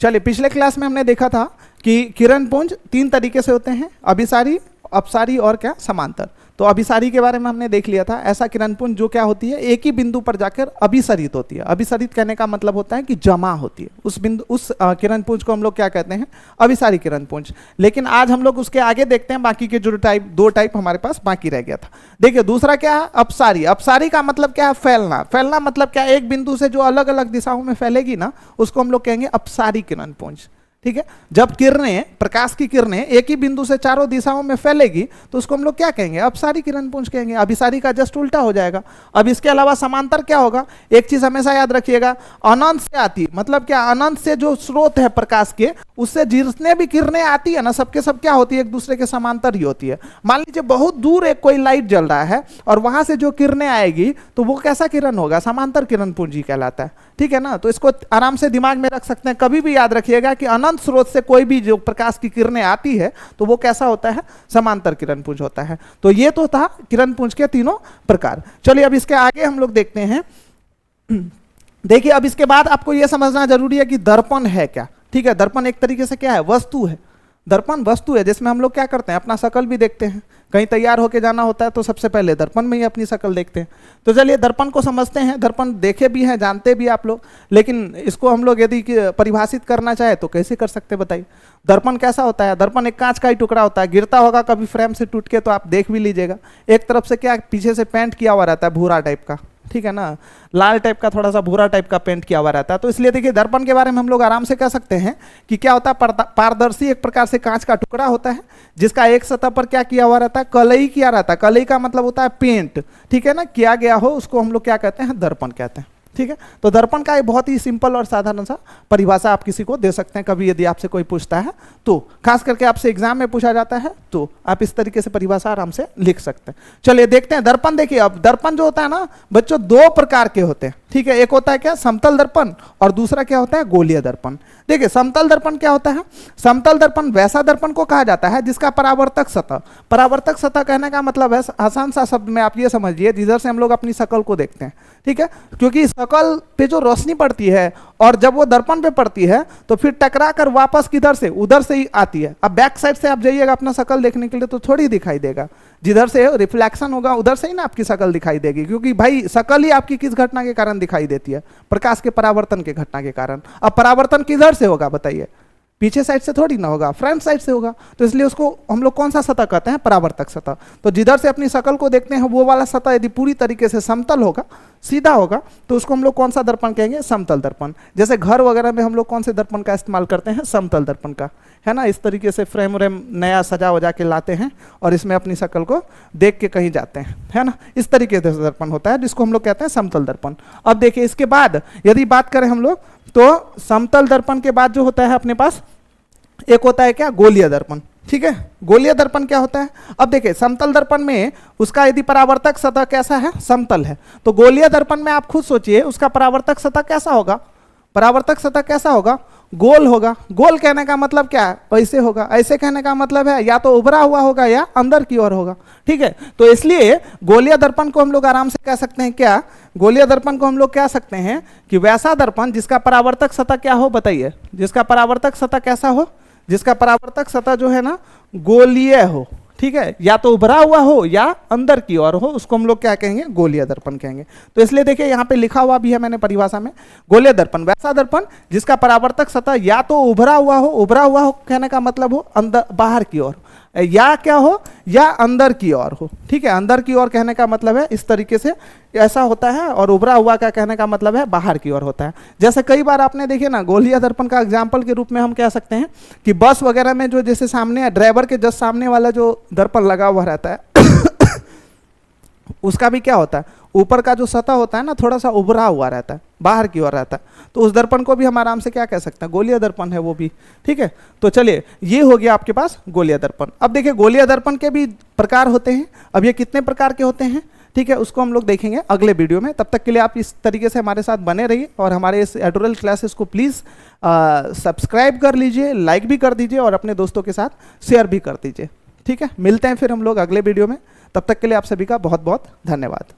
चलिए, पिछले क्लास में हमने देखा था कि किरण पुंज 3 तरीके से होते हैं, अभिसारी, अपसारी और क्या समांतर। तो अभिसारी के बारे में हमने देख लिया था। ऐसा किरण पुंज जो क्या होती है, एक ही बिंदु पर जाकर अभिसरित होती है। अभिसरित कहने का मतलब होता है कि जमा होती है। उस बिंदु, उस किरण पुंज को हम लोग क्या कहते हैं, अभिसारी किरण पुंज। लेकिन आज हम लोग उसके आगे देखते हैं बाकी के जो दो टाइप हमारे पास बाकी रह गया था। देखिए दूसरा क्या है, अपसारी। अपसारी का मतलब क्या है, फैलना। फैलना मतलब क्या, एक बिंदु से जो अलग अलग दिशाओं में फैलेगी ना, उसको हम लोग कहेंगे अपसारी किरण पुंज। ठीक है, जब किरणें, प्रकाश की किरणें एक ही बिंदु से चारों दिशाओं में फैलेगी तो उसको हम लोग क्या कहेंगे, अपसारी किरण पुंज कहेंगे। अभिसारी का जस्ट उल्टा हो जाएगा। अब इसके अलावा समांतर क्या होगा, एक चीज हमेशा याद रखिएगा, अनंत से आती, मतलब क्या, अनंत से जो स्रोत है प्रकाश के, उससे जितने भी किरणें आती है ना, सबके सब क्या होती है, एक दूसरे के समांतर ही होती है। मान लीजिए बहुत दूर एक कोई लाइट जल रहा है और वहां से जो किरणें आएगी तो वो कैसा किरण होगा, समांतर किरण पुंज ही कहलाता है। ठीक है ना, तो इसको आराम से दिमाग में रख सकते हैं। कभी भी याद रखिएगा कि अनंत स्रोत से कोई भी जो प्रकाश की किरणें आती है तो वो कैसा होता है, समांतर किरण पुंज होता है। तो ये तो था किरण पुंज के तीनों प्रकार। चलिए अब इसके आगे हम लोग देखते हैं। देखिए अब इसके बाद आपको यह समझना जरूरी है कि दर्पण है क्या। ठीक है, दर्पण एक तरीके से क्या है, वस्तु है। दर्पण वस्तु है जिसमें हम लोग क्या करते हैं, अपना शकल भी देखते हैं। कहीं तैयार होके जाना होता है तो सबसे पहले दर्पण में ही अपनी शकल देखते हैं। तो चलिए दर्पण को समझते हैं। दर्पण देखे भी हैं, जानते भी आप लोग, लेकिन इसको हम लोग यदि परिभाषित करना चाहे तो कैसे कर सकते हैं बताइए। दर्पण कैसा होता है, दर्पण एक कांच का ही टुकड़ा होता है, गिरता होगा कभी फ्रेम से टूट के तो आप देख भी लीजिएगा। एक तरफ से क्या, पीछे से पेंट किया हुआ रहता है भूरा टाइप का, ठीक है ना, लाल टाइप का, थोड़ा सा भूरा टाइप का पेंट किया हुआ रहता है। तो इसलिए देखिए दर्पण के बारे में हम लोग आराम से कह सकते हैं कि क्या होता है, पारदर्शी एक प्रकार से कांच का टुकड़ा होता है जिसका एक सतह पर क्या किया हुआ रहता है, कलई किया रहता है। कलई का मतलब होता है पेंट, ठीक है ना, किया गया हो, उसको हम लोग क्या कहते हैं, दर्पण कहते हैं। ठीक है, तो दर्पण का एक बहुत ही सिंपल और साधारण सा परिभाषा आप किसी को दे सकते हैं कभी यदि आपसे कोई पूछता है तो, खास करके आपसे एग्जाम में पूछा जाता है तो आप इस तरीके से परिभाषा आराम से लिख सकते हैं। चलिए देखते हैं दर्पण। देखिए अब दर्पण जो होता है ना बच्चों, 2 प्रकार के होते हैं। ठीक है, एक होता है क्या, समतल दर्पण, और दूसरा क्या होता है, गोलीय दर्पण। देखिए समतल दर्पण क्या होता है, समतल दर्पण वैसा दर्पण को कहा जाता है जिसका परावर्तक सतह, परावर्तक सतह कहने का मतलब है, आसान सा शब्द में आप ये समझिए, जिधर से हम लोग अपनी शकल को देखते हैं। ठीक है, क्योंकि शकल पे जो रोशनी पड़ती है और जब वो दर्पण पे पड़ती है तो फिर टकरा कर वापस किधर से, उधर से ही आती है। अब बैक साइड से आप जाइएगा अपना शकल देखने के लिए तो थोड़ी दिखाई देगा, जिधर से रिफ्लेक्शन होगा उधर से ही ना आपकी शकल दिखाई देगी, क्योंकि भाई शकल ही आपकी किस घटना के कारण दिखाई देती है, प्रकाश के परावर्तन के घटना के कारण। अब परावर्तन किधर से होगा बताइए, पीछे साइड से थोड़ी ना होगा, फ्रंट साइड से होगा। तो इसलिए उसको हम लोग कौन सा सतह कहते हैं, परावर्तक सतह। तो जिधर से अपनी शकल को देखते हैं वो वाला सतह यदि पूरी तरीके से समतल होगा, सीधा होगा, तो उसको हम लोग कौन सा दर्पण कहेंगे, समतल दर्पण। जैसे घर वगैरह में हम लोग कौन से दर्पण का इस्तेमाल करते हैं, समतल दर्पण का, है ना। इस तरीके से फ्रेम व्रेम नया सजा वजा के लाते हैं और इसमें अपनी शकल को देख के कहीं जाते हैं, है ना। इस तरीके से दर्पण होता है जिसको हम लोग कहते हैं समतल दर्पण। अब देखिए इसके बाद यदि बात करें हम लोग तो समतल दर्पण के बाद जो होता है अपने पास एक होता है क्या, गोलीय दर्पण। ठीक है, गोलीय दर्पण क्या होता है, अब देखिए समतल दर्पण में उसका यदि परावर्तक सतह कैसा है, समतल है, तो गोलीय दर्पण में आप खुद सोचिए उसका परावर्तक सतह कैसा होगा, परावर्तक सतह कैसा होगा, गोल होगा। गोल कहने का मतलब क्या है, ऐसे होगा। ऐसे कहने का मतलब है या तो उभरा हुआ होगा या अंदर की ओर होगा। ठीक है, तो इसलिए गोलीय दर्पण को हम लोग आराम से कह सकते हैं क्या, गोलीय दर्पण को हम लोग कह सकते हैं कि वैसा दर्पण जिसका परावर्तक सतह क्या हो बताइए, जिसका परावर्तक सतह कैसा हो, जिसका परावर्तक सतह जो है ना गोलीय हो। ठीक है, या तो उभरा हुआ हो या अंदर की ओर हो, उसको हम लोग क्या कहेंगे, गोलीय दर्पण कहेंगे। तो इसलिए देखिए यहाँ पे लिखा हुआ भी है मैंने परिभाषा में, गोलीय दर्पण वैसा दर्पण जिसका परावर्तक सतह या तो उभरा हुआ हो, उभरा हुआ हो कहने का मतलब हो अंदर बाहर की ओर, या क्या हो, या अंदर की ओर हो। ठीक है, अंदर की ओर कहने का मतलब है इस तरीके से ऐसा होता है, और उभरा हुआ का कहने का मतलब है बाहर की ओर होता है। जैसे कई बार आपने देखिए ना, गोलीय दर्पण का एग्जांपल के रूप में हम कह सकते हैं कि बस वगैरह में जो जैसे सामने ड्राइवर के जस्ट सामने वाला जो दर्पण लगा हुआ रहता है उसका भी क्या होता है, ऊपर का जो सतह होता है ना थोड़ा सा उभरा हुआ रहता है, बाहर की ओर रहता है। तो उस दर्पण को भी हम आराम से क्या कह सकते हैं, गोलीय दर्पण है वो भी। ठीक है, तो चलिए ये हो गया आपके पास गोलीय दर्पण। अब देखिए गोलीय दर्पण के भी प्रकार होते हैं। अब ये कितने प्रकार के होते हैं, ठीक है, उसको हम लोग देखेंगे अगले वीडियो में। तब तक के लिए आप इस तरीके से हमारे साथ बने रहिए और हमारे इस एडोरल क्लासेस को प्लीज़ सब्सक्राइब कर लीजिए, लाइक भी कर दीजिए और अपने दोस्तों के साथ शेयर भी कर दीजिए। ठीक है, मिलते हैं फिर हम लोग अगले वीडियो में। तब तक के लिए आप सभी का बहुत बहुत धन्यवाद।